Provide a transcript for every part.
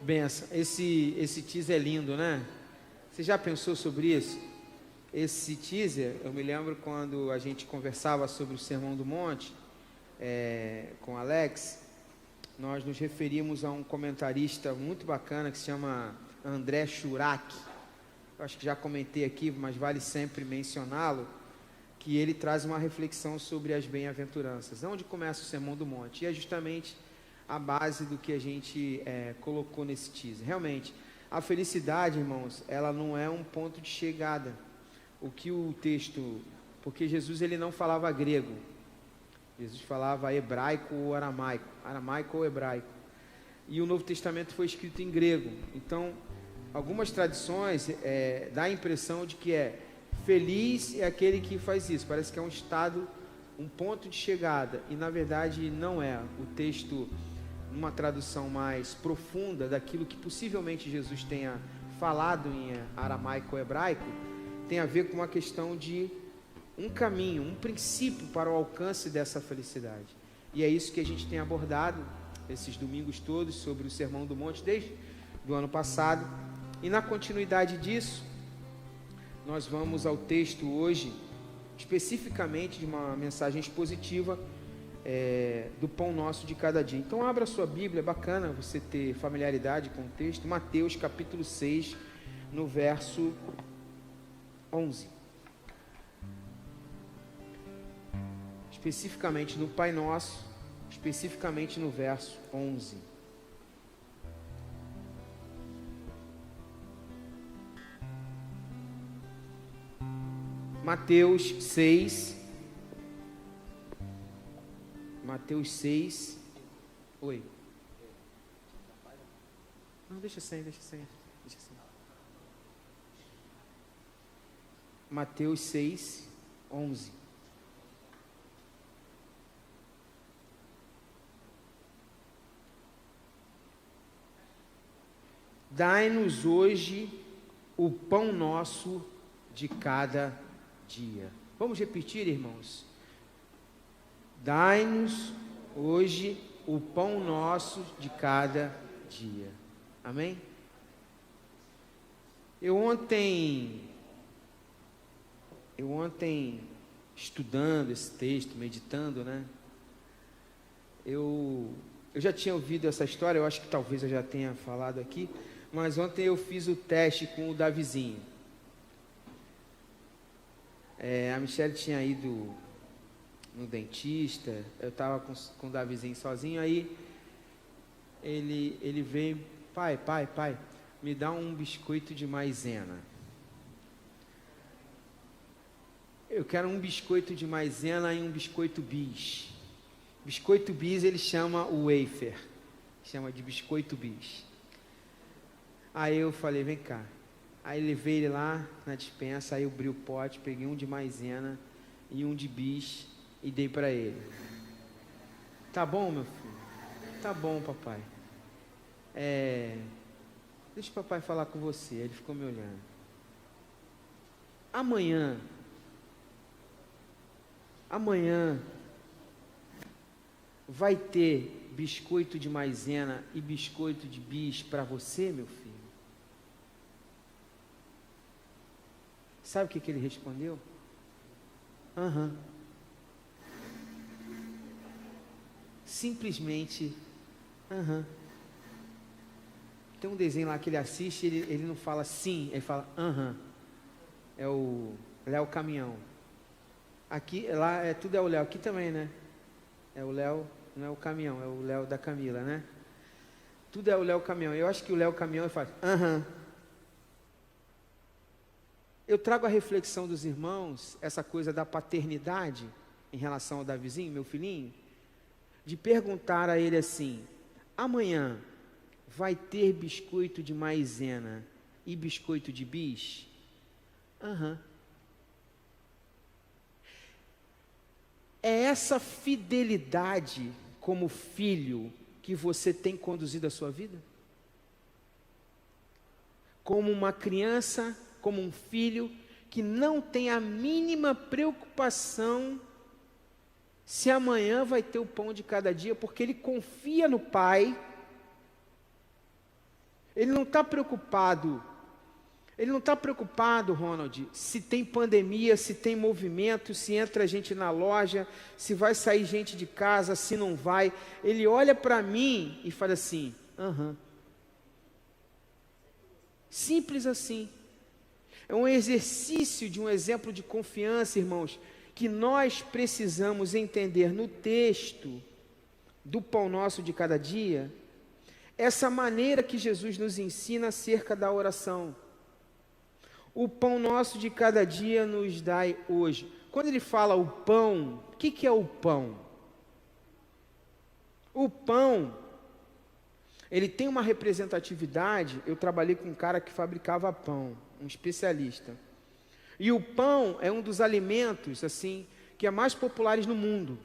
Benção. Esse teaser é lindo, né? Você já pensou sobre isso? Esse teaser, eu me lembro quando a gente conversava sobre o Sermão do Monte, com o Alex, nós nos referimos a um comentarista muito bacana que se chama André Churac. Eu acho que já comentei aqui, mas vale sempre mencioná-lo, que ele traz uma reflexão sobre as bem-aventuranças. Onde começa o Sermão do Monte? E é justamente a base do que a gente colocou nesse teaser. Realmente, a felicidade, irmãos, ela não é um ponto de chegada. O que o texto... Porque Jesus ele não falava grego. Jesus falava hebraico ou aramaico. Aramaico ou hebraico. E o Novo Testamento foi escrito em grego. Então, algumas tradições dá a impressão de que feliz é aquele que faz isso. Parece que é um estado, um ponto de chegada. E na verdade não é. O texto, numa tradução mais profunda daquilo que possivelmente Jesus tenha falado em aramaico ou hebraico, tem a ver com uma questão de um caminho, um princípio para o alcance dessa felicidade. E é isso que a gente tem abordado esses domingos todos sobre o Sermão do Monte desde o ano passado. E na continuidade disso, nós vamos ao texto hoje, especificamente de uma mensagem expositiva do pão nosso de cada dia. Então abra a sua Bíblia, é bacana você ter familiaridade com o texto. Mateus capítulo 6, no verso 11. Especificamente no Pai Nosso, especificamente no verso 11. Mateus 6. Mateus 6. Oi. Não, deixa sem. Mateus 6, 11. Dai-nos hoje o pão nosso de cada dia. Vamos repetir, irmãos? Dai-nos hoje o pão nosso de cada dia. Amém? Eu ontem estudando esse texto, meditando, né? Eu já tinha ouvido essa história, eu acho que talvez eu já tenha falado aqui, mas ontem eu fiz o teste com o Davizinho. A Michelle tinha ido no dentista, eu estava com o Davizinho sozinho, aí ele veio, pai, me dá um biscoito de maisena. Eu quero um biscoito de maisena e um biscoito bis. Biscoito bis ele chama o wafer, chama de biscoito bis. Aí eu falei, vem cá. Aí levei ele lá na despensa, aí eu abri o pote, peguei um de maisena e um de bis e dei para ele. Tá bom, meu filho? Tá bom, papai. Deixa o papai falar com você. Ele ficou me olhando. Amanhã vai ter biscoito de maisena e biscoito de bis para você, meu filho? Sabe o que ele respondeu? Aham. Simplesmente, aham. Tem um desenho lá que ele assiste, ele não fala sim, ele fala aham. É o Léo Caminhão. Aqui, lá, tudo é o Léo, aqui também, né? É o Léo, não é o Caminhão, é o Léo da Camila, né? Tudo é o Léo Caminhão. Eu acho que o Léo Caminhão faz aham. Eu trago a reflexão dos irmãos, essa coisa da paternidade, em relação ao Davizinho, meu filhinho, de perguntar a ele assim, amanhã vai ter biscoito de maisena e biscoito de bis? Aham. É essa fidelidade como filho que você tem conduzido a sua vida? Como uma criança, como um filho que não tem a mínima preocupação se amanhã vai ter o pão de cada dia, porque ele confia no Pai Ele não está preocupado. Ele não está preocupado, Ronald, se tem pandemia, se tem movimento, se entra gente na loja, se vai sair gente de casa, se não vai. Ele olha para mim e fala assim, Simples assim. É um exercício de um exemplo de confiança, irmãos, que nós precisamos entender no texto do pão nosso de cada dia, essa maneira que Jesus nos ensina acerca da oração. O pão nosso de cada dia nos dai hoje. Quando ele fala o pão, o que é o pão? O pão, ele tem uma representatividade. Eu trabalhei com um cara que fabricava pão, um especialista. E o pão é um dos alimentos, assim, que é mais populares no mundo.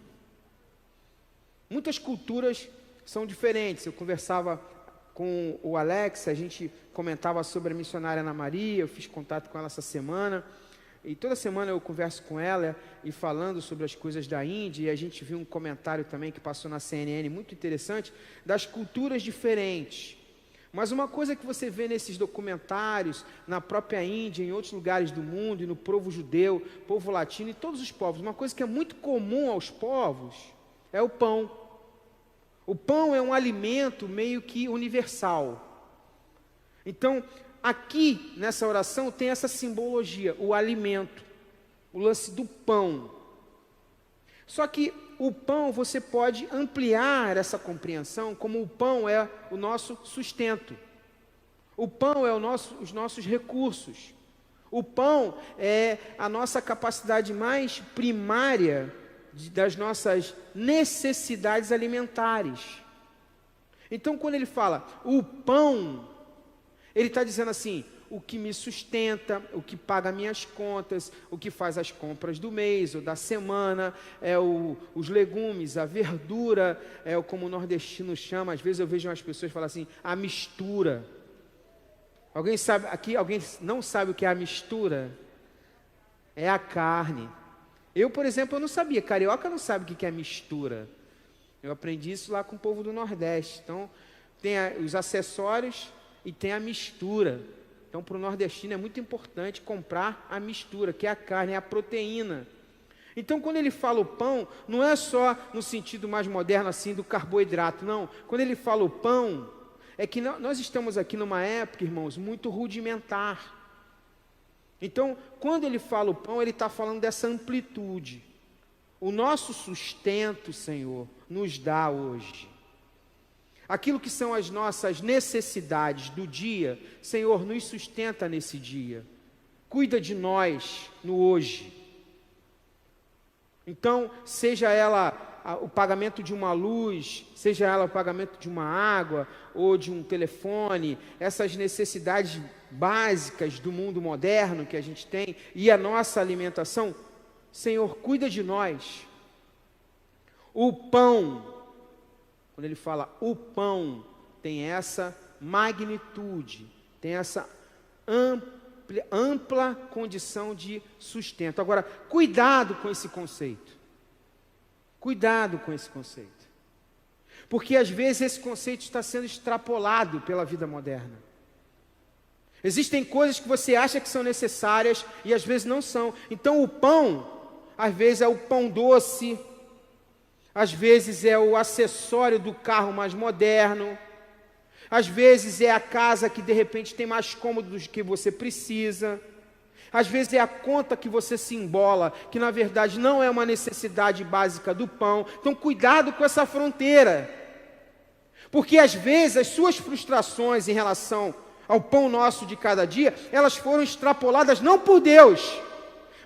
Muitas culturas são diferentes. Eu conversava com o Alex, a gente comentava sobre a missionária Ana Maria, eu fiz contato com ela essa semana, e toda semana eu converso com ela e falando sobre as coisas da Índia, e a gente viu um comentário também que passou na CNN, muito interessante, das culturas diferentes. Mas uma coisa que você vê nesses documentários, na própria Índia, em outros lugares do mundo, e no povo judeu, povo latino, e todos os povos, uma coisa que é muito comum aos povos, é o pão. O pão é um alimento meio que universal. Então, aqui nessa oração tem essa simbologia, o alimento, o lance do pão. Só que o pão você pode ampliar essa compreensão, como o pão é o nosso sustento. O pão é os nossos recursos. O pão é a nossa capacidade mais primária das nossas necessidades alimentares. Então, quando ele fala o pão, ele está dizendo assim, o que me sustenta, o que paga minhas contas, o que faz as compras do mês ou da semana, os legumes, a verdura, como o nordestino chama, às vezes eu vejo umas pessoas falar assim, a mistura. Alguém sabe, aqui alguém não sabe o que é a mistura? É a carne. Eu, por exemplo, eu não sabia, carioca não sabe o que é mistura. Eu aprendi isso lá com o povo do Nordeste. Então, tem os acessórios e tem a mistura. Então, para o nordestino é muito importante comprar a mistura, que é a carne, é a proteína. Então, quando ele fala o pão, não é só no sentido mais moderno assim do carboidrato, não. Quando ele fala o pão, é que nós estamos aqui numa época, irmãos, muito rudimentar. Então, quando ele fala o pão, ele está falando dessa amplitude. O nosso sustento, Senhor, nos dá hoje. Aquilo que são as nossas necessidades do dia, Senhor, nos sustenta nesse dia. Cuida de nós no hoje. Então, seja ela o pagamento de uma luz, seja ela o pagamento de uma água ou de um telefone, essas necessidades básicas do mundo moderno que a gente tem e a nossa alimentação, Senhor, cuida de nós. O pão, quando ele fala o pão, tem essa magnitude, tem essa ampla condição de sustento. Agora, cuidado com esse conceito. Cuidado com esse conceito. Porque às vezes esse conceito está sendo extrapolado pela vida moderna. Existem coisas que você acha que são necessárias e às vezes não são. Então o pão, às vezes é o pão doce, às vezes é o acessório do carro mais moderno, às vezes é a casa que de repente tem mais cômodo do que você precisa, às vezes é a conta que você se embola, que na verdade não é uma necessidade básica do pão. Então cuidado com essa fronteira, porque às vezes as suas frustrações em relação ao pão nosso de cada dia, elas foram extrapoladas não por Deus,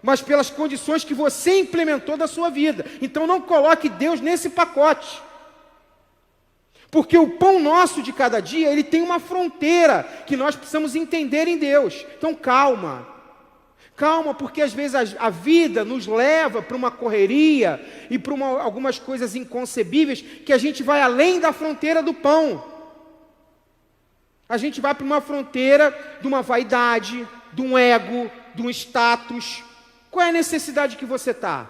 mas pelas condições que você implementou da sua vida. Então não coloque Deus nesse pacote. Porque o pão nosso de cada dia, ele tem uma fronteira que nós precisamos entender em Deus. Então calma. Calma, porque às vezes a vida nos leva para uma correria e para algumas coisas inconcebíveis que a gente vai além da fronteira do pão. A gente vai para uma fronteira de uma vaidade, de um ego, de um status. Qual é a necessidade que você está?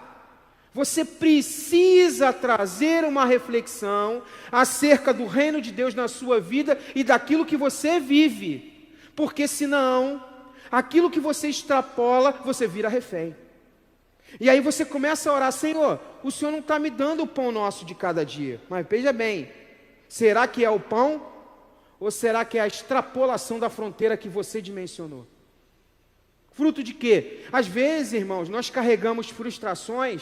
Você precisa trazer uma reflexão acerca do reino de Deus na sua vida e daquilo que você vive, porque senão, aquilo que você extrapola, você vira refém. E aí você começa a orar: Senhor, o Senhor não está me dando o pão nosso de cada dia. Mas veja bem, será que é o pão? Ou será que é a extrapolação da fronteira que você dimensionou? Fruto de quê? Às vezes, irmãos, nós carregamos frustrações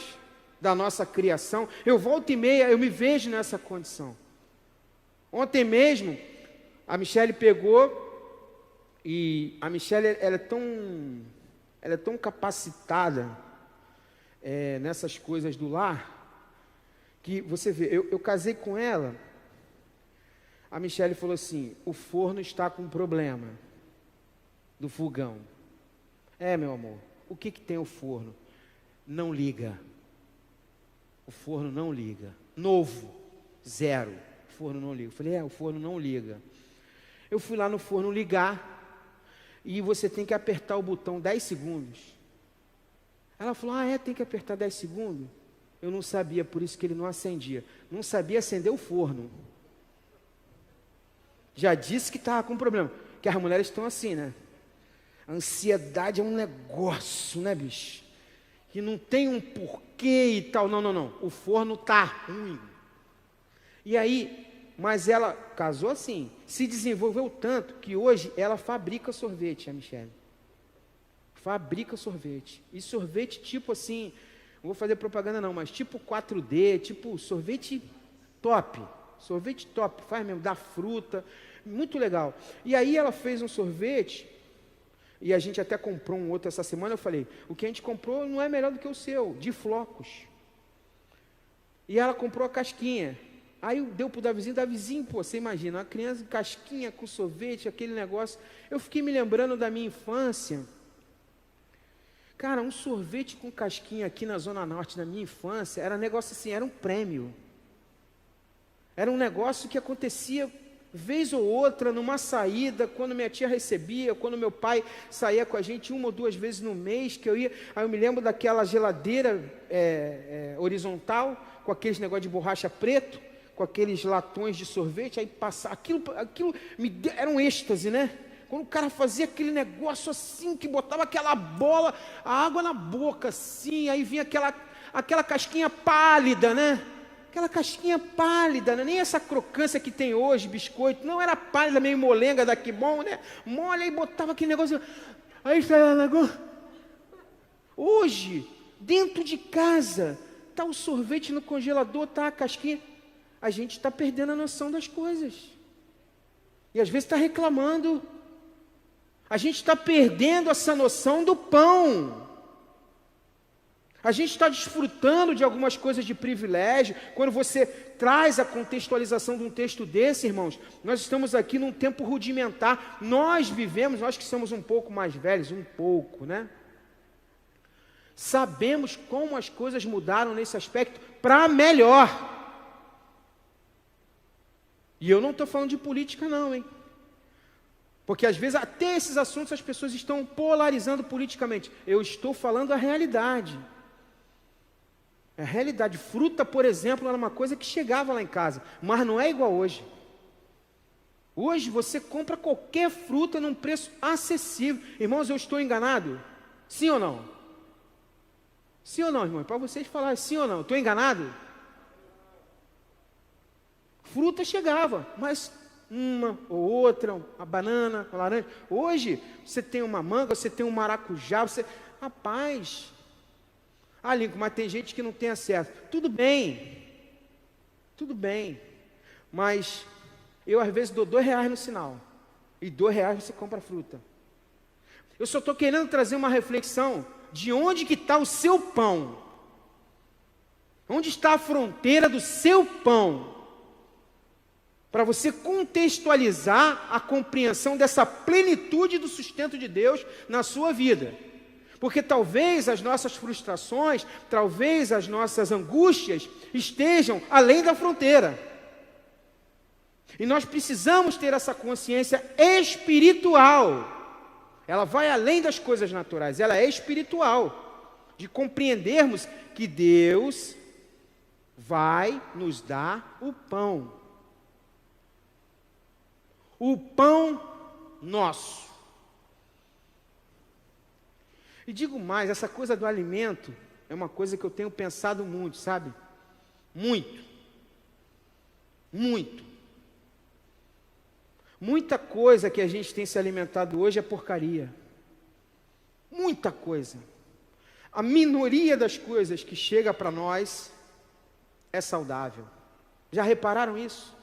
da nossa criação. Eu volto e meia, eu me vejo nessa condição. Ontem mesmo, a Michele pegou, e a Michele, ela é tão capacitada nessas coisas do lar, que você vê, eu casei com ela, a Michele falou assim: o forno está com problema do fogão. Meu amor, o que tem o forno? Não liga. O forno não liga. Novo, zero. O forno não liga. Eu falei: o forno não liga. Eu fui lá no forno ligar, e você tem que apertar o botão 10 segundos. Ela falou: tem que apertar 10 segundos? Eu não sabia, por isso que ele não acendia. Não sabia acender o forno. Já disse que estava com problema. Que as mulheres estão assim, né? A ansiedade é um negócio, né, bicho? Que não tem um porquê e tal. Não. O forno está ruim. E aí, mas ela casou assim, se desenvolveu tanto que hoje ela fabrica sorvete, a Michele. Fabrica sorvete. E sorvete tipo assim, não vou fazer propaganda não, mas tipo 4D, tipo sorvete top. Sorvete top, faz mesmo, dá fruta, muito legal. E aí ela fez um sorvete, e a gente até comprou um outro essa semana. Eu falei: o que a gente comprou não é melhor do que o seu, de flocos. E ela comprou a casquinha. Aí deu para o Davizinho, pô, você imagina, uma criança casquinha com sorvete, aquele negócio. Eu fiquei me lembrando da minha infância. Cara, um sorvete com casquinha aqui na Zona Norte, na minha infância, era um negócio assim, era um prêmio. Era um negócio que acontecia vez ou outra, numa saída, quando minha tia recebia, quando meu pai saía com a gente 1 ou 2 vezes no mês, que eu ia. Aí eu me lembro daquela geladeira horizontal, com aqueles negócios de borracha preto, com aqueles latões de sorvete, aí passava, aquilo era um êxtase, né? Quando o cara fazia aquele negócio assim, que botava aquela bola, a água na boca, assim, aí vinha aquela casquinha pálida, né? Aquela casquinha pálida, né? Nem essa crocância que tem hoje, biscoito, não, era pálida, meio molenga, daqui bom, né? Molha e botava aquele negócio, aí saiu o negócio. Hoje, dentro de casa, está o sorvete no congelador, está a casquinha. A gente está perdendo a noção das coisas. E às vezes está reclamando. A gente está perdendo essa noção do pão. A gente está desfrutando de algumas coisas de privilégio. Quando você traz a contextualização de um texto desse, irmãos, nós estamos aqui num tempo rudimentar. Nós vivemos, nós que somos um pouco mais velhos, um pouco, né? Sabemos como as coisas mudaram nesse aspecto para melhor. E eu não estou falando de política não, hein? Porque às vezes até esses assuntos as pessoas estão polarizando politicamente. Eu estou falando a realidade. A realidade. Fruta, por exemplo, era uma coisa que chegava lá em casa, mas não é igual hoje. Hoje você compra qualquer fruta num preço acessível. Irmãos, eu estou enganado? Sim ou não? Sim ou não, irmão? Para vocês falarem sim ou não. Estou enganado? Fruta chegava, mas uma ou outra, a banana, a laranja. Hoje, você tem uma manga, você tem um maracujá, Rapaz, Lincoln, mas tem gente que não tem acesso. Tudo bem, mas eu às vezes dou R$2 no sinal, e R$2 você compra fruta. Eu só estou querendo trazer uma reflexão de onde que está o seu pão. Onde está a fronteira do seu pão? Para você contextualizar a compreensão dessa plenitude do sustento de Deus na sua vida. Porque talvez as nossas frustrações, talvez as nossas angústias estejam além da fronteira. E nós precisamos ter essa consciência espiritual. Ela vai além das coisas naturais, ela é espiritual. de compreendermos que Deus vai nos dar o pão. O pão nosso. E digo mais, essa coisa do alimento é uma coisa que eu tenho pensado muito, sabe? Muito. Muito. Muita coisa que a gente tem se alimentado hoje é porcaria. Muita coisa. A minoria das coisas que chega para nós é saudável. Já repararam isso?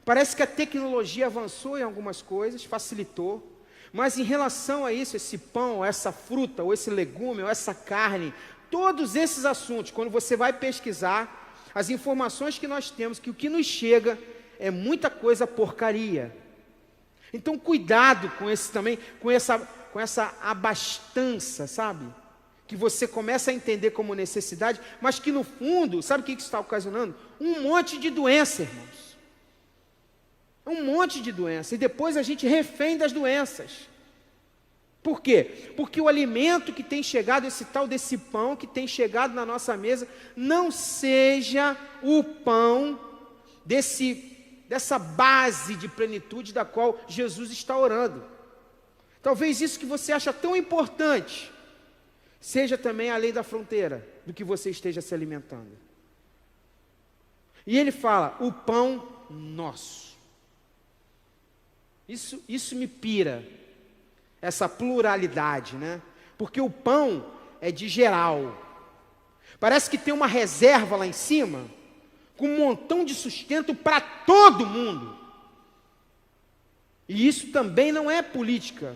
Parece que a tecnologia avançou em algumas coisas, facilitou, mas em relação a isso, esse pão, essa fruta, ou esse legume, ou essa carne, todos esses assuntos, quando você vai pesquisar, as informações que nós temos, que o que nos chega é muita coisa porcaria. Então cuidado com esse também, com essa abastança, sabe? Que você começa a entender como necessidade, mas que no fundo, sabe o que isso está ocasionando? Um monte de doença, irmãos. Um monte de doença. E depois a gente refém das doenças. Por quê? Porque o alimento que tem chegado, esse tal desse pão que tem chegado na nossa mesa, não seja o pão dessa base de plenitude da qual Jesus está orando. Talvez isso que você acha tão importante seja também além da fronteira do que você esteja se alimentando. E ele fala, o pão nosso. Isso me pira, essa pluralidade, né? Porque o pão é de geral. Parece que tem uma reserva lá em cima, com um montão de sustento para todo mundo. E isso também não é política,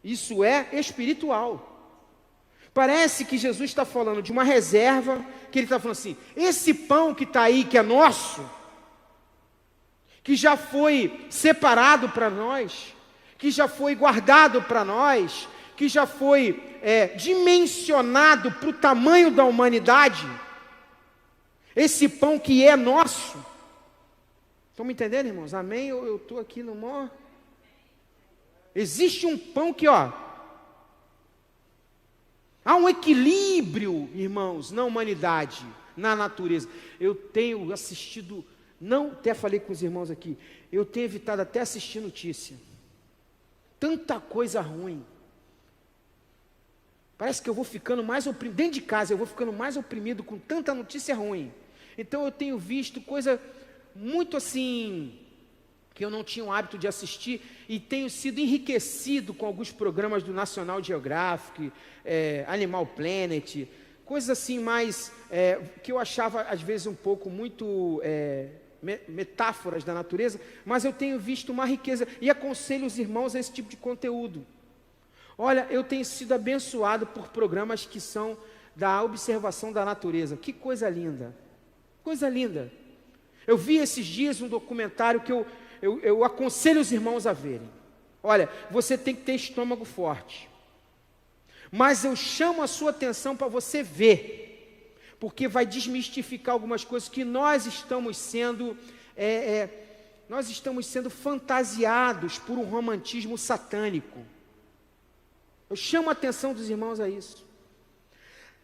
isso é espiritual. Parece que Jesus está falando de uma reserva, que ele está falando assim, esse pão que está aí, que é nosso, que já foi separado para nós, que já foi guardado para nós, que já foi dimensionado para o tamanho da humanidade, esse pão que é nosso. Estão me entendendo, irmãos? Amém? Eu estou aqui no maior... Existe um pão que, há um equilíbrio, irmãos, na humanidade, na natureza. Eu tenho assistido, até falei com os irmãos aqui, eu tenho evitado até assistir notícia. Tanta coisa ruim. Parece que eu vou ficando mais oprimido, dentro de casa eu vou ficando mais oprimido com tanta notícia ruim. Então eu tenho visto coisa muito assim, que eu não tinha o hábito de assistir, e tenho sido enriquecido com alguns programas do National Geographic, Animal Planet, coisas assim mais, que eu achava às vezes um pouco muito metáforas da natureza, mas eu tenho visto uma riqueza, e aconselho os irmãos a esse tipo de conteúdo. Olha, eu tenho sido abençoado por programas que são da observação da natureza, que coisa linda, coisa linda. Eu vi esses dias um documentário que eu aconselho os irmãos a verem. Olha, você tem que ter estômago forte, mas eu chamo a sua atenção para você ver, porque vai desmistificar algumas coisas que nós estamos sendo fantasiados por um romantismo satânico. Eu chamo a atenção dos irmãos a isso.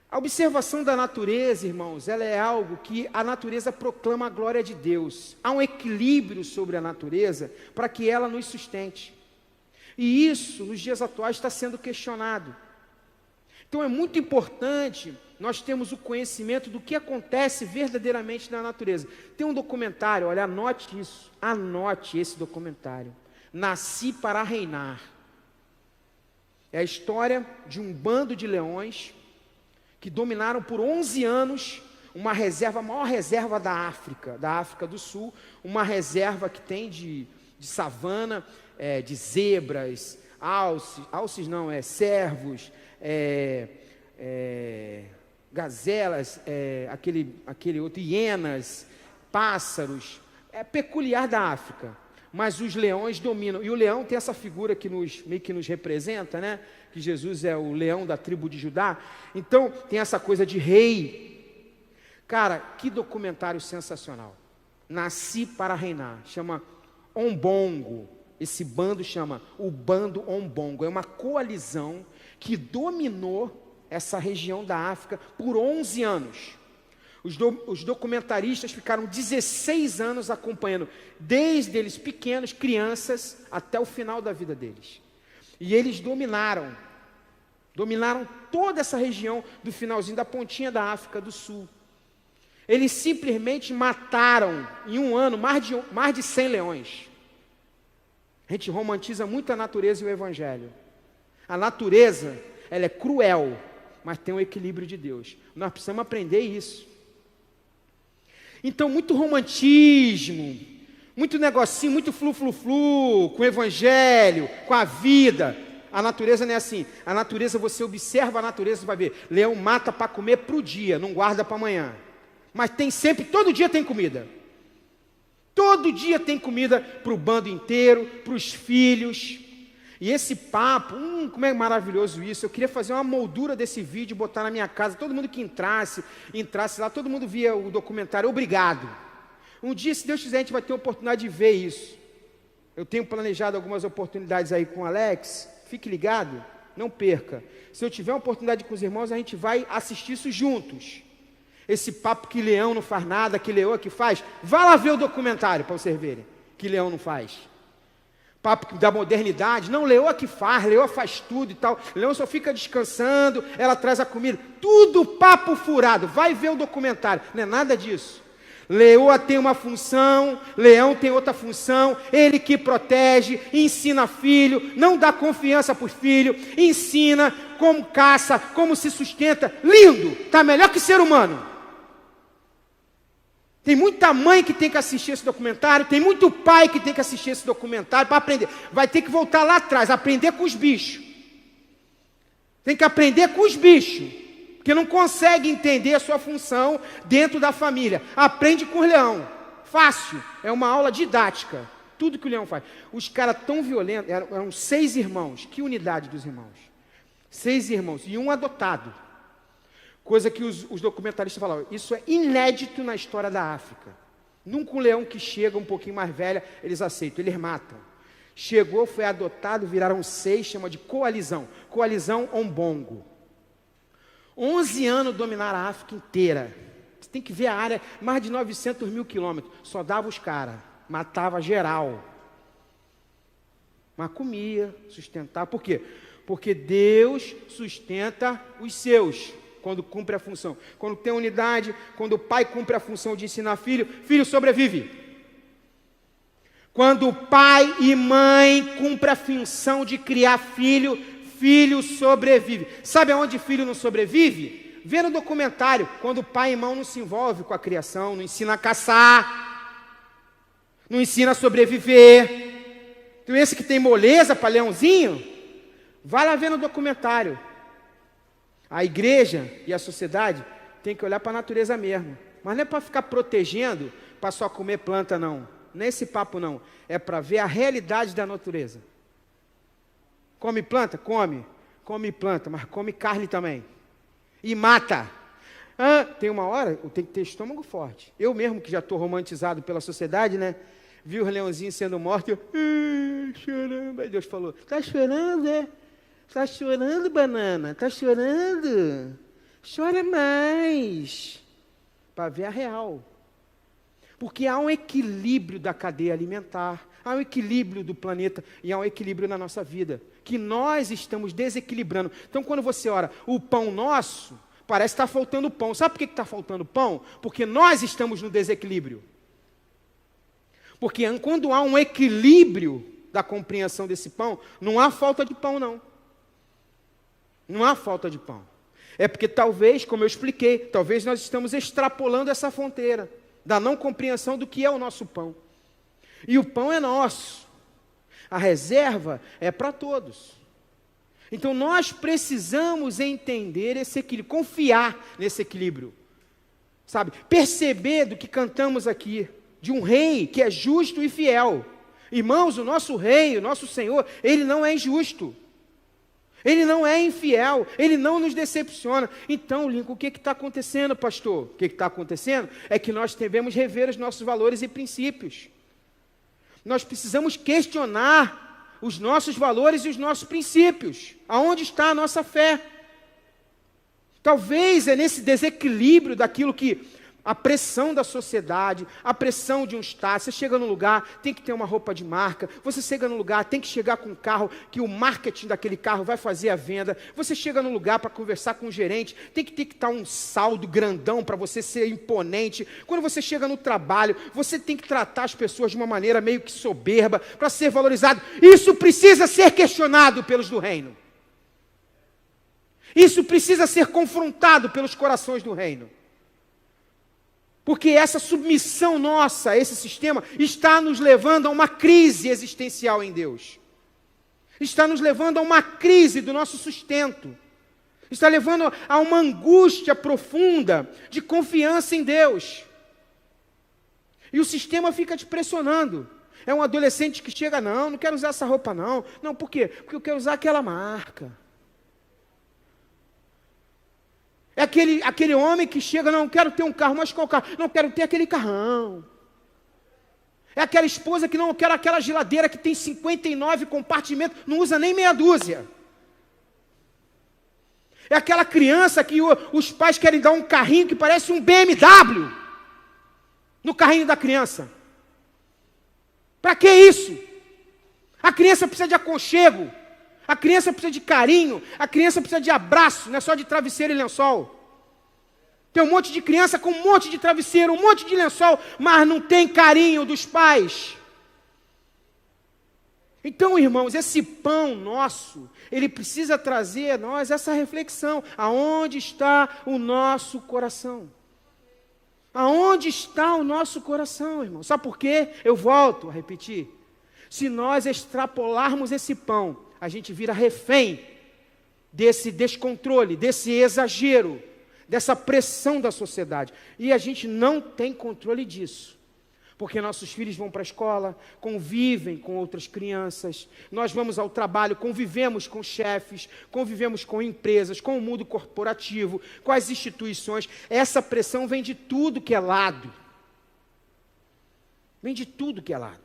A observação da natureza, irmãos, ela é algo que a natureza proclama a glória de Deus. Há um equilíbrio sobre a natureza para que ela nos sustente. E isso, nos dias atuais, está sendo questionado. Então é muito importante nós termos o conhecimento do que acontece verdadeiramente na natureza. Tem um documentário, olha, anote isso, anote esse documentário. Nasci para reinar. É a história de um bando de leões que dominaram por 11 anos uma reserva, a maior reserva da África do Sul, uma reserva que tem de savana, de zebras, cervos, gazelas, aquele outro, hienas, pássaros, é peculiar da África, mas os leões dominam, e o leão tem essa figura que meio que nos representa, né? Que Jesus é o leão da tribo de Judá, então tem essa coisa de rei. Cara, que documentário sensacional. Nasci para reinar, chama Ombongo, esse bando chama o Bando Ombongo, é uma coalizão que dominou essa região da África por 11 anos. Os documentaristas ficaram 16 anos acompanhando, desde eles pequenos, crianças, até o final da vida deles. E eles dominaram toda essa região do finalzinho da pontinha da África do Sul. Eles simplesmente mataram, em um ano, mais de 100 leões. A gente romantiza muito a natureza e o Evangelho. A natureza, ela é cruel, mas tem um equilíbrio de Deus. Nós precisamos aprender isso. Então, muito romantismo, muito negocinho, muito flu-flu-flu, com o Evangelho, com a vida. A natureza não é assim. A natureza, você observa a natureza, você vai ver. Leão mata para comer para o dia, não guarda para amanhã. Mas tem sempre, todo dia tem comida. Todo dia tem comida para o bando inteiro, para os filhos. E esse papo, como é maravilhoso isso. Eu queria fazer uma moldura desse vídeo, botar na minha casa. Todo mundo que entrasse lá, todo mundo via o documentário. Obrigado. Um dia, se Deus quiser, a gente vai ter a oportunidade de ver isso. Eu tenho planejado algumas oportunidades aí com o Alex. Fique ligado, não perca. Se eu tiver uma oportunidade com os irmãos, a gente vai assistir isso juntos. Esse papo que leão não faz nada, que leoa que faz, vá lá ver o documentário para vocês verem que leão não faz. Papo da modernidade, não, leoa que faz, leoa faz tudo e tal, leão só fica descansando, ela traz a comida, tudo papo furado, vai ver o documentário, não é nada disso. Leoa tem uma função, leão tem outra função, ele que protege, ensina filho, não dá confiança para o filho, ensina como caça, como se sustenta, lindo, está melhor que ser humano. Tem muita mãe que tem que assistir esse documentário, tem muito pai que tem que assistir esse documentário para aprender. Vai ter que voltar lá atrás, aprender com os bichos. Tem que aprender com os bichos, porque não consegue entender a sua função dentro da família. Aprende com o leão, fácil, é uma aula didática, tudo que o leão faz. Os caras tão violentos, eram 6 irmãos, que unidade dos irmãos? 6 irmãos e um adotado. Coisa que os documentaristas falavam, isso é inédito na história da África. Nunca um leão que chega um pouquinho mais velha, eles aceitam, eles matam. Chegou, foi adotado, viraram 6, chama de coalizão. Coalizão Ombongo. 11 anos dominaram a África inteira. Você tem que ver a área, mais de 900 mil quilômetros. Só dava os caras, matava geral. Mas comia, sustentava. Por quê? Porque Deus sustenta os seus. Quando cumpre a função, quando tem unidade, quando o pai cumpre a função de ensinar filho, filho sobrevive. Quando pai e mãe cumpre a função de criar filho, filho sobrevive. Sabe aonde filho não sobrevive? Vê no documentário, quando pai e irmão não se envolvem com a criação, não ensina a caçar, não ensina a sobreviver. Então esse que tem moleza para leãozinho, vai lá ver no documentário. A igreja e a sociedade tem que olhar para a natureza mesmo. Mas não é para ficar protegendo, para só comer planta, não. Não é esse papo, não. É para ver a realidade da natureza. Come planta? Come. Come planta, mas come carne também. E mata. Tem uma hora, tem que ter estômago forte. Eu mesmo, que já estou romantizado pela sociedade, né? Vi os leãozinhos sendo mortos, eu chorando. Aí Deus falou, está chorando, é? Está chorando, banana? Está chorando? Chora mais. Para ver a real. Porque há um equilíbrio da cadeia alimentar, há um equilíbrio do planeta e há um equilíbrio na nossa vida, que nós estamos desequilibrando. Então, quando você ora, o pão nosso, parece que está faltando pão. Sabe por que está faltando pão? Porque nós estamos no desequilíbrio. Porque quando há um equilíbrio da compreensão desse pão, não há falta de pão, não. Não há falta de pão. É porque talvez, como eu expliquei, talvez nós estamos extrapolando essa fronteira da não compreensão do que é o nosso pão. E o pão é nosso. A reserva é para todos. Então nós precisamos entender esse equilíbrio, confiar nesse equilíbrio. Sabe? Perceber do que cantamos aqui, de um rei que é justo e fiel. Irmãos, o nosso rei, o nosso Senhor, ele não é injusto. Ele não é infiel, ele não nos decepciona. Então, Lincoln, o que está acontecendo, pastor? O que está acontecendo é que nós devemos rever os nossos valores e princípios. Nós precisamos questionar os nossos valores e os nossos princípios. Aonde está a nossa fé? Talvez é nesse desequilíbrio daquilo que a pressão da sociedade, a pressão de um estado. Você chega num lugar, tem que ter uma roupa de marca. Você chega num lugar, tem que chegar com um carro, que o marketing daquele carro vai fazer a venda. Você chega num lugar para conversar com o gerente, tem que estar um saldo grandão para você ser imponente. Quando você chega no trabalho, você tem que tratar as pessoas de uma maneira meio que soberba, para ser valorizado. Isso precisa ser questionado pelos do reino. Isso precisa ser confrontado pelos corações do reino. Porque essa submissão nossa a esse sistema está nos levando a uma crise existencial em Deus. Está nos levando a uma crise do nosso sustento. Está levando a uma angústia profunda de confiança em Deus. E o sistema fica te pressionando. É um adolescente que chega, não quero usar essa roupa não. Não, por quê? Porque eu quero usar aquela marca. É aquele homem que chega, não quero ter um carro, mas qual carro? Não quero ter aquele carrão. É aquela esposa que não quer aquela geladeira que tem 59 compartimentos, não usa nem meia dúzia. É aquela criança que os pais querem dar um carrinho que parece um BMW no carrinho da criança. Para que isso? A criança precisa de aconchego. A criança precisa de carinho, a criança precisa de abraço, não é só de travesseiro e lençol. Tem um monte de criança com um monte de travesseiro, um monte de lençol, mas não tem carinho dos pais. Então, irmãos, esse pão nosso, ele precisa trazer a nós essa reflexão. Aonde está o nosso coração? Aonde está o nosso coração, irmão? Sabe por quê? Eu volto a repetir. Se nós extrapolarmos esse pão, a gente vira refém desse descontrole, desse exagero, dessa pressão da sociedade. E a gente não tem controle disso. Porque nossos filhos vão para a escola, convivem com outras crianças, nós vamos ao trabalho, convivemos com chefes, convivemos com empresas, com o mundo corporativo, com as instituições. Essa pressão vem de tudo que é lado. Vem de tudo que é lado.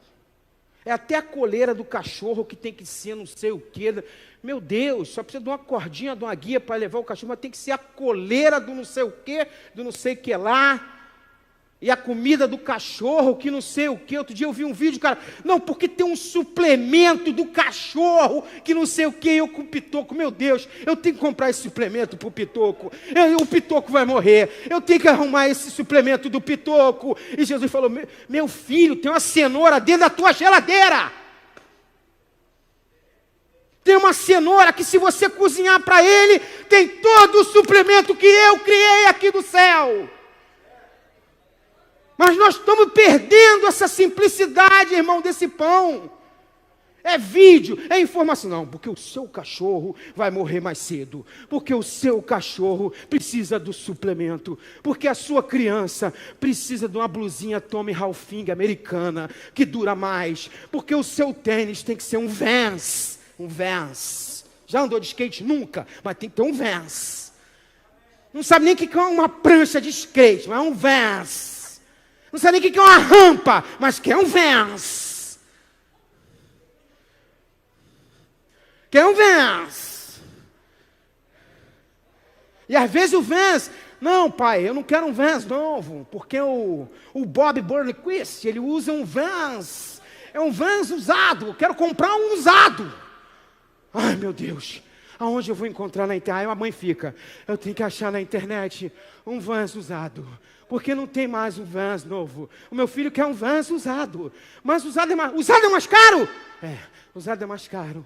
É até a coleira do cachorro que tem que ser não sei o quê. Meu Deus, só precisa de uma cordinha, de uma guia para levar o cachorro, mas tem que ser a coleira do não sei o quê, do não sei o que lá. E a comida do cachorro, que não sei o quê. Outro dia eu vi um vídeo, cara, não, porque tem um suplemento do cachorro, que não sei o quê, eu com o pitoco. Meu Deus, eu tenho que comprar esse suplemento para o pitoco. O pitoco vai morrer. Eu tenho que arrumar esse suplemento do pitoco. E Jesus falou, meu filho, tem uma cenoura dentro da tua geladeira. Tem uma cenoura que se você cozinhar para ele, tem todo o suplemento que eu criei aqui do céu. Mas nós estamos perdendo essa simplicidade, irmão, desse pão. É vídeo, é informação. Não, porque o seu cachorro vai morrer mais cedo. Porque o seu cachorro precisa do suplemento. Porque a sua criança precisa de uma blusinha Tommy Hilfiger americana, que dura mais. Porque o seu tênis tem que ser um Vans. Um Vans. Já andou de skate? Nunca, mas tem que ter um Vans. Não sabe nem o que é uma prancha de skate, mas é um Vans. Não sabe nem o que é uma rampa, mas quer um Vans. Quer um Vans. E às vezes o Vans, não pai, eu não quero um Vans novo, porque o Bob Burnquist, ele usa um Vans, é um Vans usado, eu quero comprar um usado. Ai meu Deus, aonde eu vou encontrar na internet? Aí a mãe fica, eu tenho que achar na internet um Vans usado. Porque não tem mais um Vans novo. O meu filho quer um Vans usado. Mas usado é mais caro? É, usado é mais caro.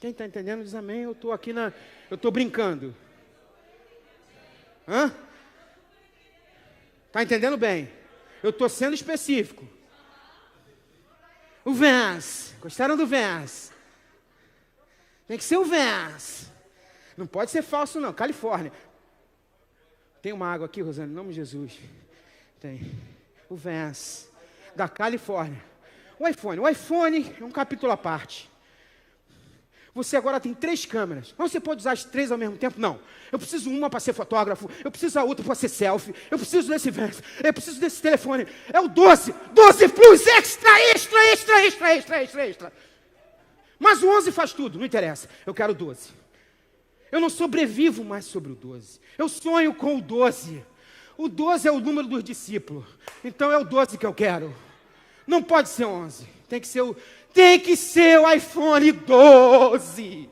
Quem está entendendo diz amém. Eu estou brincando. Hã? Está entendendo bem? Eu estou sendo específico. O Vans. Gostaram do Vans? Tem que ser o Vans. Não pode ser falso não. Califórnia. Tem uma água aqui, Rosana, em nome de Jesus. Tem. O Vans, da Califórnia. O iPhone é um capítulo à parte. Você agora tem 3 câmeras. Mas você pode usar as 3 ao mesmo tempo? Não. Eu preciso uma para ser fotógrafo. Eu preciso a outra para ser selfie. Eu preciso desse Vans. Eu preciso desse telefone. É o 12. 12 Plus extra. Mas o 11 faz tudo, não interessa. Eu quero 12. Eu não sobrevivo mais sobre o 12. Eu sonho com o 12. O 12 é o número dos discípulos. Então é o 12 que eu quero. Não pode ser 11. Tem que ser o iPhone 12.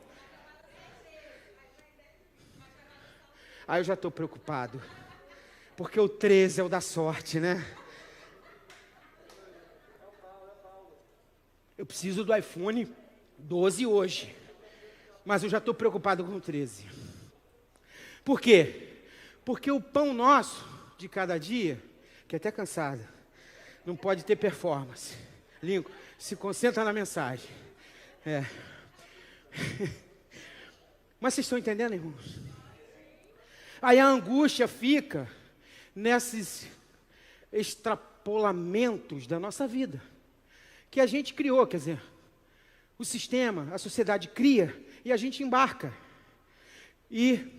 Aí eu já estou preocupado. Porque o 13 é o da sorte, né? Eu preciso do iPhone 12 hoje. Mas eu já estou preocupado com o 13. Por quê? Porque o pão nosso de cada dia, que é até cansado, não pode ter performance. Lincoln, se concentra na mensagem. Mas vocês estão entendendo, irmãos? Aí a angústia fica nesses extrapolamentos da nossa vida, que a gente criou, quer dizer, o sistema, a sociedade cria e a gente embarca. E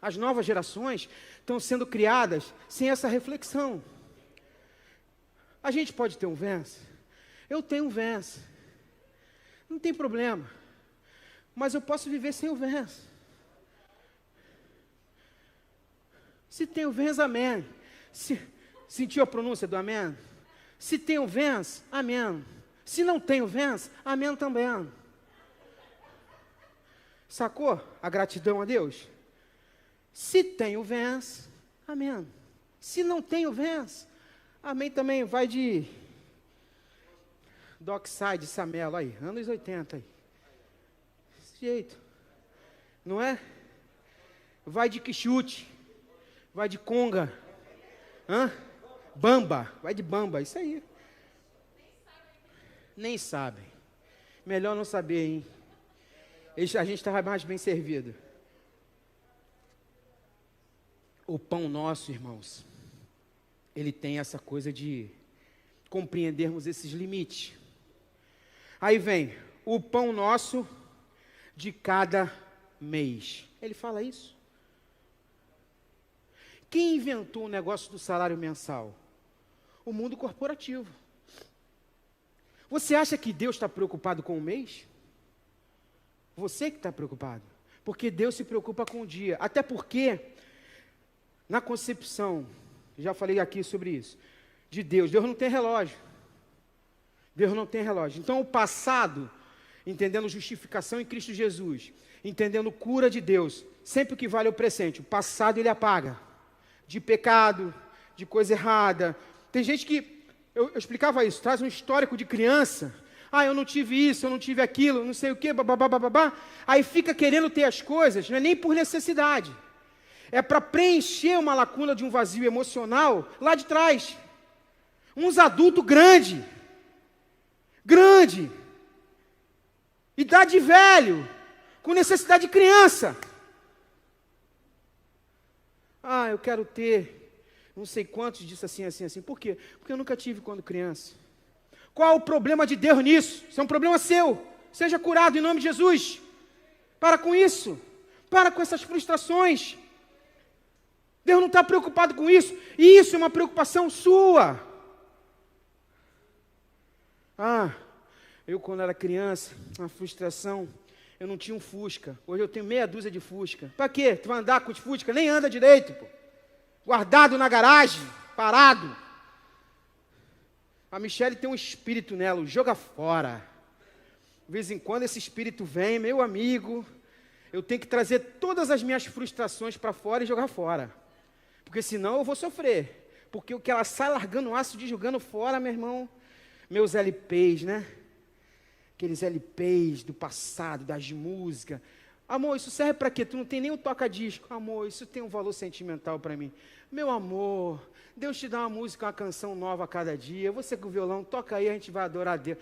as novas gerações estão sendo criadas sem essa reflexão. A gente pode ter um Vans? Eu tenho um Vans. Não tem problema. Mas eu posso viver sem o Vans. Se tem o Vans, amém. Sentiu a pronúncia do amém? Se tem o Vans, amém. Se não tem o Vans, amém também. Sacou a gratidão a Deus? Se tem o Vans, amém. Se não tem o Vans, amém também. Vai de Dockside, Samelo aí, anos 80 aí. Desse jeito. Não é? Vai de Quixute. Vai de Conga. Bamba. Vai de Bamba. Isso aí. Nem sabem. Melhor não saber, hein? A gente estava mais bem servido. O pão nosso, irmãos, ele tem essa coisa de compreendermos esses limites. Aí vem o pão nosso de cada mês. Ele fala isso. Quem inventou o negócio do salário mensal? O mundo corporativo. Você acha que Deus está preocupado com o mês? Você que está preocupado. Porque Deus se preocupa com o dia. Até porque, na concepção, já falei aqui sobre isso, de Deus não tem relógio. Deus não tem relógio. Então, o passado, entendendo justificação em Cristo Jesus, entendendo cura de Deus, sempre o que vale é o presente. O passado ele apaga. De pecado, de coisa errada. Tem gente que, eu explicava isso, traz um histórico de criança. Eu não tive isso, eu não tive aquilo, não sei o quê, babá. Aí fica querendo ter as coisas, não é nem por necessidade. É para preencher uma lacuna de um vazio emocional lá de trás. Uns adultos grande, idade velho, com necessidade de criança. Eu quero ter não sei quantos disso assim. Por quê? Porque eu nunca tive quando criança. Qual o problema de Deus nisso? Isso é um problema seu. Seja curado em nome de Jesus. Para com isso. Para com essas frustrações. Deus não está preocupado com isso. E isso é uma preocupação sua. Eu quando era criança, uma frustração, eu não tinha um Fusca. Hoje eu tenho meia dúzia de Fusca. Para quê? Tu vai andar com os Fusca? Nem anda direito, pô. Guardado na garagem, parado. A Michele tem um espírito nela, joga fora. De vez em quando esse espírito vem, meu amigo, eu tenho que trazer todas as minhas frustrações para fora e jogar fora. Porque senão eu vou sofrer. Porque o que ela sai largando ácido e jogando fora, meu irmão, meus LPs, né? Aqueles LPs do passado, das músicas. Amor, isso serve para quê? Tu não tem nem um toca-disco. Amor, isso tem um valor sentimental para mim. Meu amor, Deus te dá uma música, uma canção nova a cada dia. Você com o violão, toca aí, a gente vai adorar a Deus.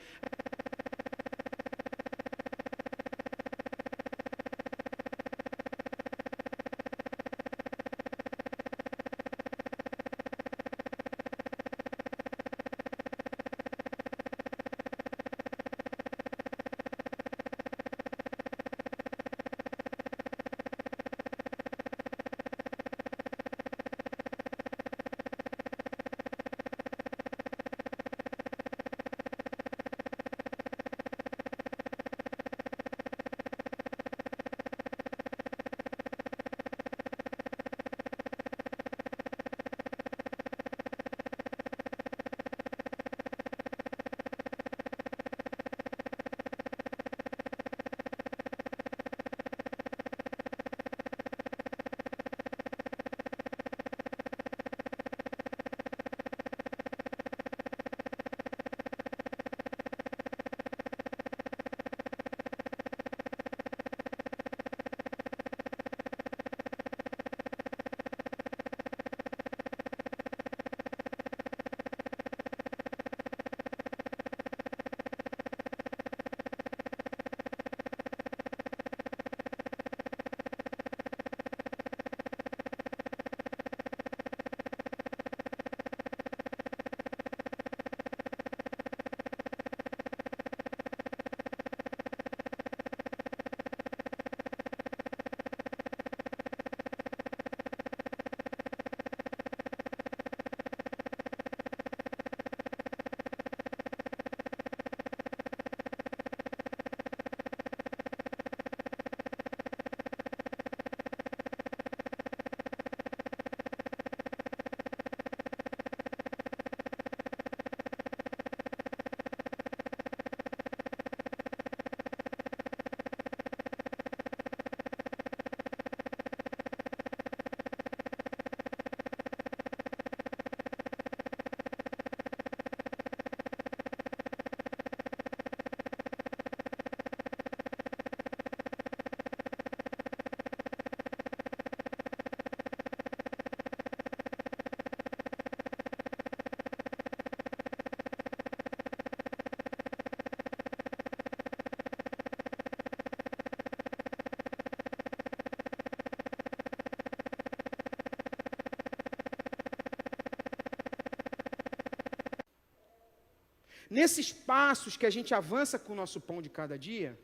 Nesses passos que a gente avança com o nosso pão de cada dia,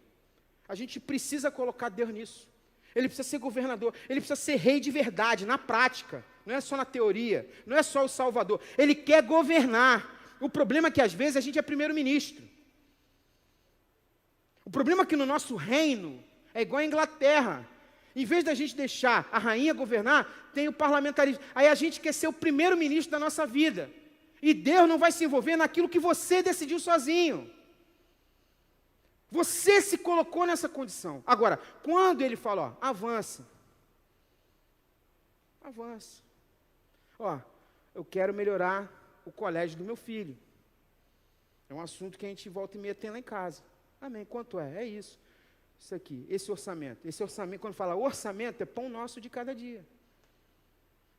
a gente precisa colocar Deus nisso. Ele precisa ser governador, ele precisa ser rei de verdade, na prática, não é só na teoria, não é só o Salvador. Ele quer governar. O problema é que às vezes a gente é primeiro-ministro. O problema é que no nosso reino é igual a Inglaterra. Em vez da gente deixar a rainha governar, tem o parlamentarismo. Aí a gente quer ser o primeiro-ministro da nossa vida. E Deus não vai se envolver naquilo que você decidiu sozinho. Você se colocou nessa condição. Agora, quando ele fala, ó, avança. Avança. Ó, eu quero melhorar o colégio do meu filho. É um assunto que a gente volta e meia tem lá em casa. Amém. Quanto é? É isso. Isso aqui, esse orçamento. Esse orçamento, quando fala orçamento, é pão nosso de cada dia.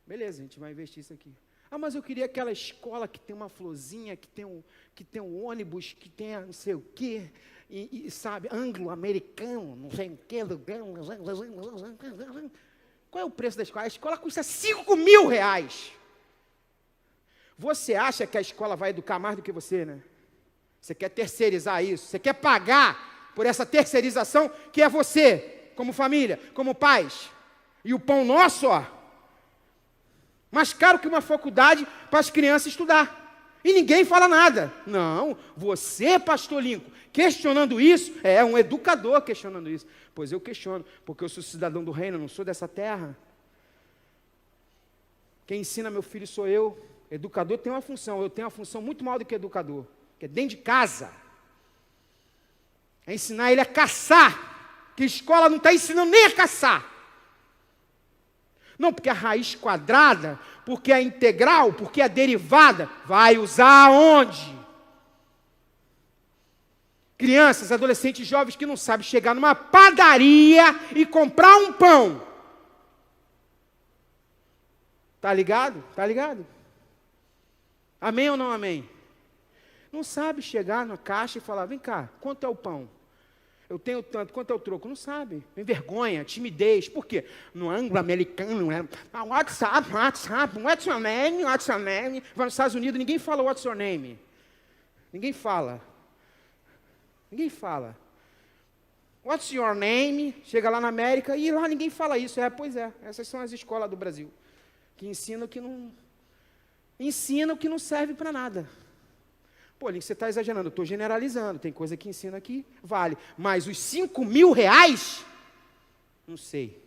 Beleza, a gente vai investir isso aqui. Ah, mas eu queria aquela escola que tem uma florzinha, que tem um ônibus, que tem não sei o quê, e sabe, anglo-americano, não sei o quê. Qual é o preço da escola? A escola custa R$5.000. Você acha que a escola vai educar mais do que você, né? Você quer terceirizar isso, você quer pagar por essa terceirização que é você, como família, como pais. E o pão nosso, ó, mais caro que uma faculdade para as crianças estudar. E ninguém fala nada. Não, você, pastor Lincoln, questionando isso, é um educador questionando isso. Pois eu questiono, porque eu sou cidadão do reino, não sou dessa terra. Quem ensina meu filho sou eu. Educador tem uma função, eu tenho uma função muito maior do que educador, que é dentro de casa. É ensinar ele a caçar, que a escola não está ensinando nem a caçar. Não, porque a raiz quadrada, porque a integral, porque a derivada, vai usar aonde? Crianças, adolescentes, jovens que não sabem chegar numa padaria e comprar um pão. Tá ligado? Tá ligado? Amém ou não amém? Não sabe chegar na caixa e falar, vem cá, quanto é o pão? Eu tenho tanto, quanto é o troco? Não sabe. Tem vergonha, timidez. Por quê? No anglo-americano, WhatsApp, what's your name, what's your name? Vai nos Estados Unidos, ninguém fala what's your name. Ninguém fala. Ninguém fala. What's your name? Chega lá na América e lá ninguém fala isso. Pois é, essas são as escolas do Brasil. Que ensinam que não... Ensinam que não serve para nada. Pô, Link, você está exagerando, eu estou generalizando, tem coisa que ensina que vale, mas os R$5.000, não sei,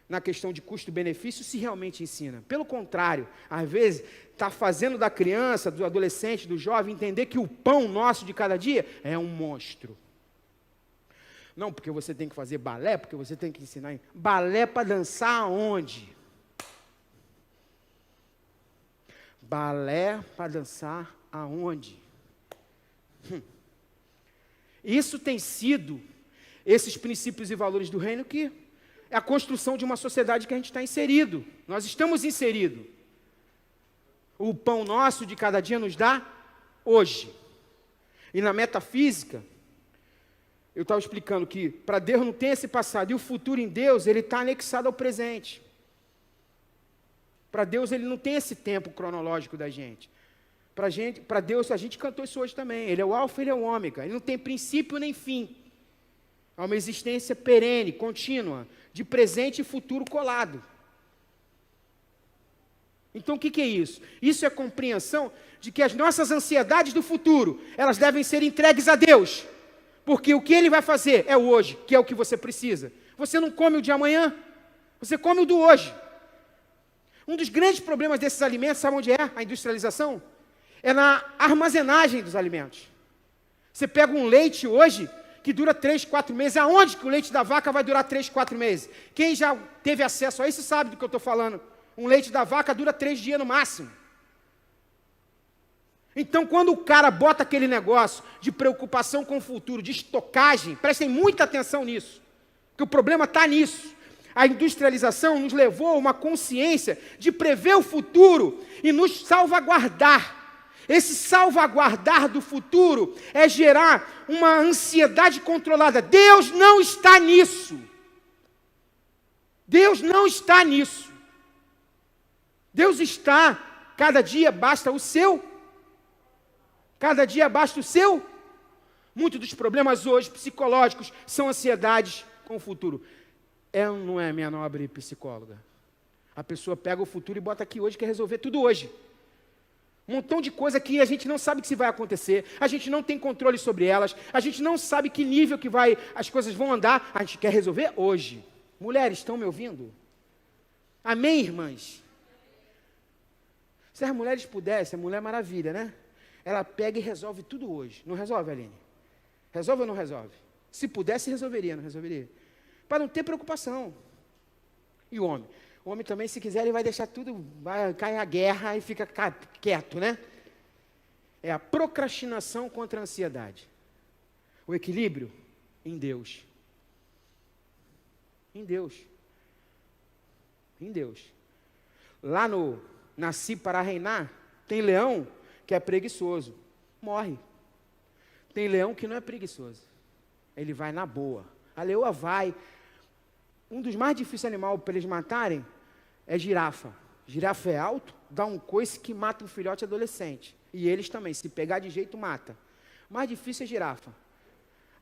na questão de custo-benefício, se realmente ensina. Pelo contrário, às vezes, está fazendo da criança, do adolescente, do jovem, entender que o pão nosso de cada dia é um monstro. Não, porque você tem que fazer balé, porque você tem que ensinar. Balé para dançar aonde? Balé para dançar aonde? Isso tem sido, esses princípios e valores do reino, que é a construção de uma sociedade que a gente está inserido. Nós estamos inseridos. O pão nosso de cada dia nos dá hoje. E na metafísica, eu estava explicando que para Deus não tem esse passado, e o futuro em Deus, ele está anexado ao presente. Para Deus, ele não tem esse tempo cronológico da gente. Para Deus, a gente cantou isso hoje também. Ele é o alfa, ele é o ômega. Ele não tem princípio nem fim. É uma existência perene, contínua, de presente e futuro colado. Então, o que é isso? Isso é a compreensão de que as nossas ansiedades do futuro, elas devem ser entregues a Deus. Porque o que Ele vai fazer é o hoje, que é o que você precisa. Você não come o de amanhã, você come o do hoje. Um dos grandes problemas desses alimentos, sabe onde é a industrialização? É na armazenagem dos alimentos. Você pega um leite hoje, que dura 3, 4 meses. Aonde que o leite da vaca vai durar 3, 4 meses? Quem já teve acesso a isso sabe do que eu estou falando. Um leite da vaca dura 3 dias no máximo. Então, quando o cara bota aquele negócio de preocupação com o futuro, de estocagem, prestem muita atenção nisso, porque o problema está nisso. A industrialização nos levou a uma consciência de prever o futuro e nos salvaguardar. Esse salvaguardar do futuro é gerar uma ansiedade controlada. Deus não está nisso. Deus não está nisso. Deus está, cada dia basta o seu Cada dia abaixo do seu. Muitos dos problemas hoje psicológicos são ansiedades com o futuro. Não é, minha nobre psicóloga? A pessoa pega o futuro e bota aqui hoje, quer resolver tudo hoje. Um montão de coisa que a gente não sabe que se vai acontecer, a gente não tem controle sobre elas, a gente não sabe que nível que as coisas vão andar, a gente quer resolver hoje. Mulheres, estão me ouvindo? Amém, irmãs? Se as mulheres pudessem, a Mulher Maravilha, né? Ela pega e resolve tudo hoje. Não resolve, Aline? Resolve ou não resolve? Se pudesse, resolveria, não resolveria? Para não ter preocupação. E o homem? O homem também, se quiser, ele vai deixar tudo, vai cair a guerra e fica quieto, né? É a procrastinação contra a ansiedade. O equilíbrio em Deus. Em Deus. Em Deus. Lá no Nasci para Reinar, tem leão que é preguiçoso, morre. Tem leão que não é preguiçoso, ele vai na boa. A leoa vai. Um dos mais difíceis animais para eles matarem é girafa. Girafa é alto, dá um coice que mata um filhote adolescente. E eles também, se pegar de jeito, mata. O mais difícil é girafa.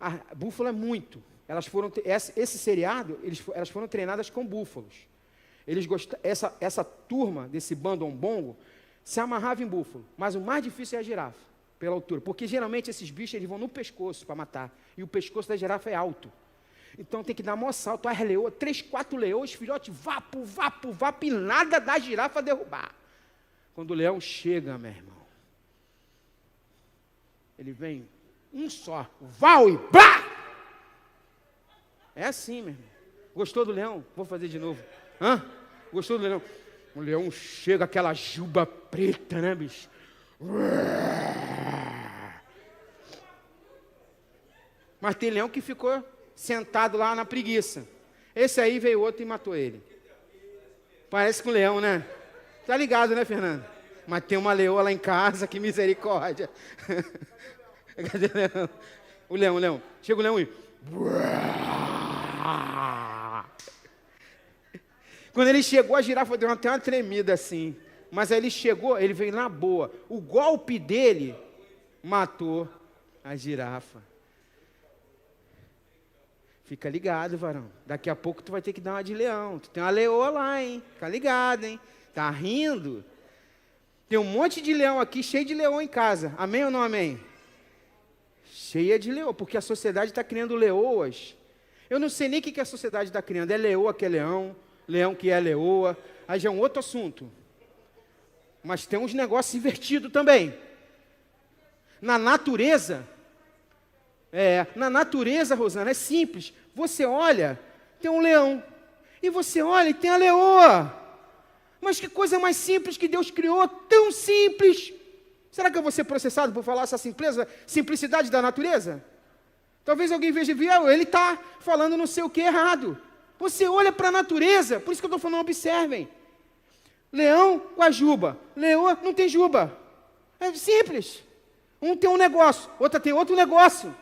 A búfala é muito. Esse seriado, elas foram treinadas com búfalos. Essa turma desse bando ombongo se amarrava em búfalo. Mas o mais difícil é a girafa, pela altura. Porque geralmente esses bichos eles vão no pescoço para matar. E o pescoço da girafa é alto. Então tem que dar maior salto. As leoas, 3, 4 leões, filhote, vapo, e nada da girafa derrubar. Quando o leão chega, meu irmão, ele vem um só, val e blá! É assim, meu irmão. Gostou do leão? Vou fazer de novo. Gostou do leão? O leão chega, aquela juba preta, né, bicho? Mas tem leão que ficou sentado lá na preguiça. Esse aí veio outro e matou ele. Parece com um leão, né? Tá ligado, né, Fernando? Mas tem uma leoa lá em casa, que misericórdia. Cadê o leão? O leão. Chega o leão e... Quando ele chegou, a girafa deu até uma tremida assim. Mas aí ele chegou, ele veio na boa. O golpe dele matou a girafa. Fica ligado, varão. Daqui a pouco tu vai ter que dar uma de leão. Tu tem uma leoa lá, hein? Fica ligado, hein? Tá rindo? Tem um monte de leão aqui, cheio de leão em casa. Amém ou não amém? Cheia de leoa, porque a sociedade está criando leoas. Eu não sei nem o que a sociedade está criando. É leoa que é leão, leão que é leoa. Aí já é um outro assunto. Mas tem uns negócios invertidos também. Na natureza, Rosana, é simples. Você olha, tem um leão. E você olha e tem a leoa. Mas que coisa mais simples que Deus criou, tão simples. Será que eu vou ser processado por falar essa simplicidade da natureza? Talvez alguém veja e veja, ele está falando não sei o que errado. Você olha para a natureza, por isso que eu estou falando, observem. Leão com a juba, leoa não tem juba. É simples. Um tem um negócio, outra tem outro negócio.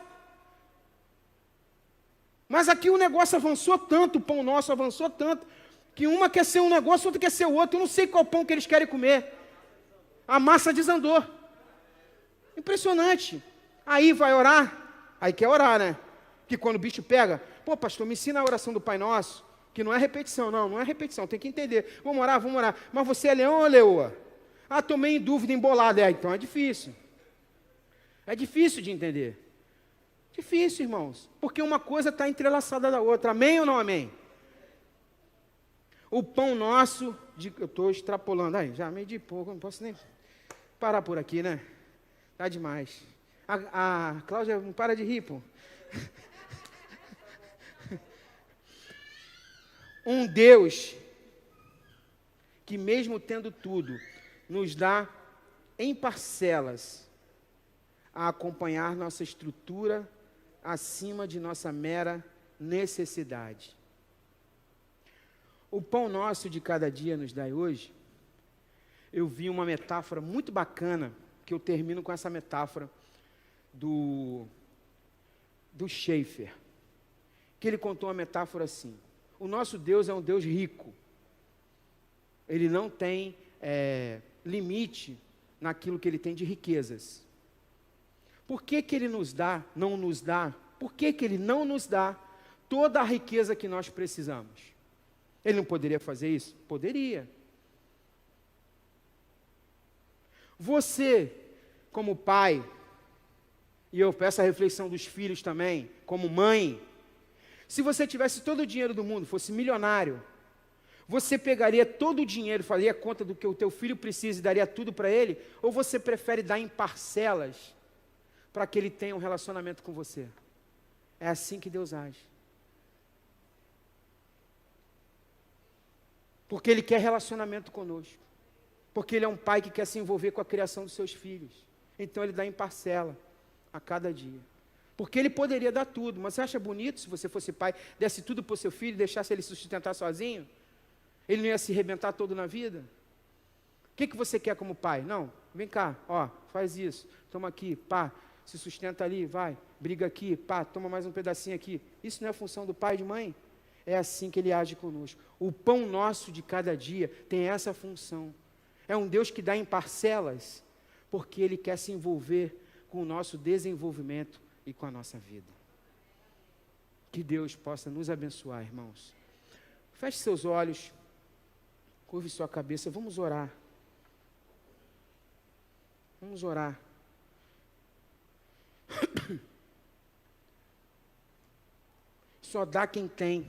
Mas aqui o negócio avançou tanto, o pão nosso avançou tanto, que uma quer ser um negócio, outra quer ser o outro. Eu não sei qual pão que eles querem comer. A massa desandou. Impressionante. Aí vai orar, aí quer orar, né? Que quando o bicho pega, pô, pastor, me ensina a oração do Pai Nosso, que não é repetição, não é repetição, tem que entender. Vamos orar. Mas você é leão ou leoa? Ah, tô meio em dúvida, embolada. Então é difícil. É difícil de entender. Difícil, irmãos. Porque uma coisa está entrelaçada da outra. Amém ou não amém? O pão nosso, eu estou extrapolando. Aí, já meio de pouco, não posso nem parar por aqui, né? Tá demais. A Cláudia não para de rir, pô. Um Deus que mesmo tendo tudo, nos dá em parcelas a acompanhar nossa estrutura acima de nossa mera necessidade. O pão nosso de cada dia nos dai hoje. Eu vi uma metáfora muito bacana, que eu termino com essa metáfora do Schaeffer, que ele contou uma metáfora assim: o nosso Deus é um Deus rico, ele não tem limite naquilo que ele tem de riquezas. Por que que Ele nos dá, não nos dá? Por que que Ele não nos dá toda a riqueza que nós precisamos? Ele não poderia fazer isso? Poderia. Você, como pai, e eu peço a reflexão dos filhos também, como mãe, se você tivesse todo o dinheiro do mundo, fosse milionário, você pegaria todo o dinheiro, faria conta do que o teu filho precisa e daria tudo para ele? Ou você prefere dar em parcelas para que ele tenha um relacionamento com você? É assim que Deus age. Porque Ele quer relacionamento conosco. Porque Ele é um pai que quer se envolver com a criação dos seus filhos. Então Ele dá em parcela a cada dia. Porque Ele poderia dar tudo, mas você acha bonito se você fosse pai, desse tudo para o seu filho e deixasse ele se sustentar sozinho? Ele não ia se arrebentar todo na vida? O que você quer como pai? Não, vem cá, ó, faz isso, toma aqui, pá, se sustenta ali, vai, briga aqui, pá, toma mais um pedacinho aqui. Isso não é a função do pai e de mãe? É assim que Ele age conosco. O pão nosso de cada dia tem essa função. É um Deus que dá em parcelas, porque Ele quer se envolver com o nosso desenvolvimento e com a nossa vida. Que Deus possa nos abençoar, irmãos. Feche seus olhos, curve sua cabeça, vamos orar. Vamos orar. Só dá quem tem.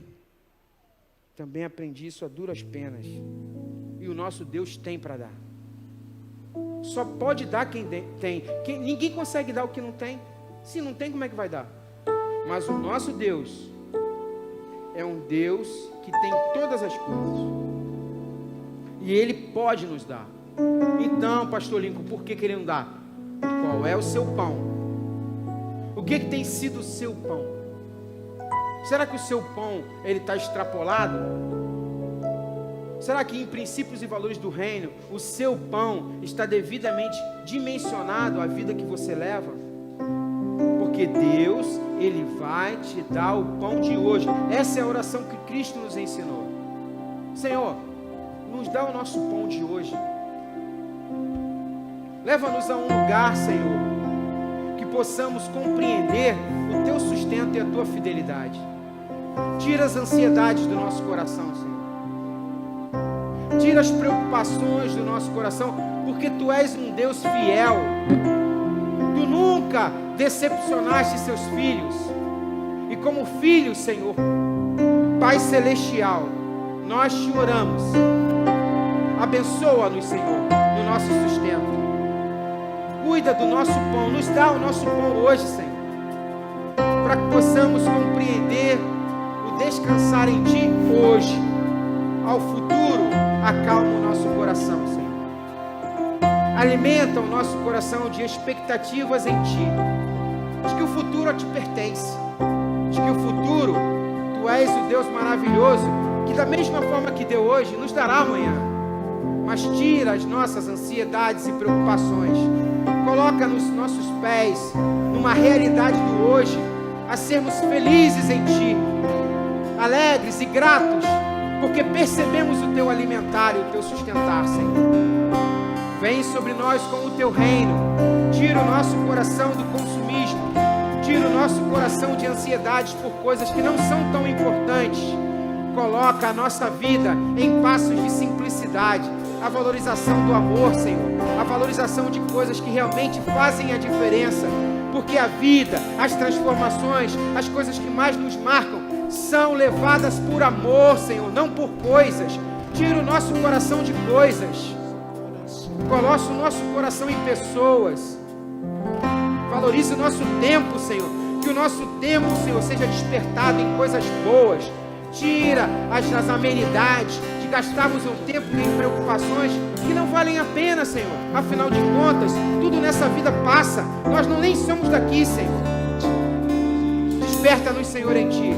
Também aprendi isso a duras penas. E o nosso Deus tem para dar. Só pode dar quem tem. Ninguém consegue dar o que não tem. Se não tem, como é que vai dar? Mas o nosso Deus é um Deus que tem todas as coisas. E Ele pode nos dar. Então, pastor Lincoln, por que Ele não dá? Qual é o seu pão? O que tem sido o seu pão? Será que o seu pão ele está extrapolado? Será que em princípios e valores do reino o seu pão está devidamente dimensionado à vida que você leva? Porque Deus, Ele vai te dar o pão de hoje. Essa é a oração que Cristo nos ensinou. Senhor, nos dá o nosso pão de hoje. Leva-nos a um lugar, Senhor, que possamos compreender o Teu sustento e a Tua fidelidade. Tira as ansiedades do nosso coração, Senhor. Tira as preocupações do nosso coração, porque Tu és um Deus fiel. Tu nunca decepcionaste seus filhos. E como filhos, Senhor, Pai Celestial, nós te oramos. Abençoa-nos, Senhor, no nosso sustento. Cuida do nosso pão, nos dá o nosso pão hoje, Senhor, para que possamos compreender o descansar em Ti hoje. Ao futuro, acalma o nosso coração, Senhor. Alimenta o nosso coração de expectativas em Ti, de que o futuro te pertence, de que o futuro, Tu és o Deus maravilhoso, que da mesma forma que deu hoje, nos dará amanhã. Mas tira as nossas ansiedades e preocupações, coloca nos nossos pés, numa realidade do hoje, a sermos felizes em Ti, alegres e gratos, porque percebemos o Teu alimentar e o Teu sustentar, Senhor. Vem sobre nós com o Teu reino, tira o nosso coração do consumismo, tira o nosso coração de ansiedades por coisas que não são tão importantes, coloca a nossa vida em passos de simplicidade, a valorização do amor, Senhor, a valorização de coisas que realmente fazem a diferença, porque a vida, as transformações, as coisas que mais nos marcam, são levadas por amor, Senhor, não por coisas. Tira o nosso coração de coisas, coloca o nosso coração em pessoas, valorize o nosso tempo, Senhor, que o nosso tempo, Senhor, seja despertado em coisas boas. Tira as amenidades de gastarmos um tempo em preocupações que não valem a pena, Senhor. Afinal de contas, tudo nessa vida passa. Nós nem somos daqui, Senhor. Desperta-nos, Senhor, em Ti.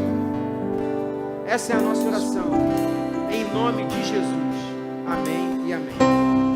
Essa é a nossa oração. Em nome de Jesus. Amém e amém.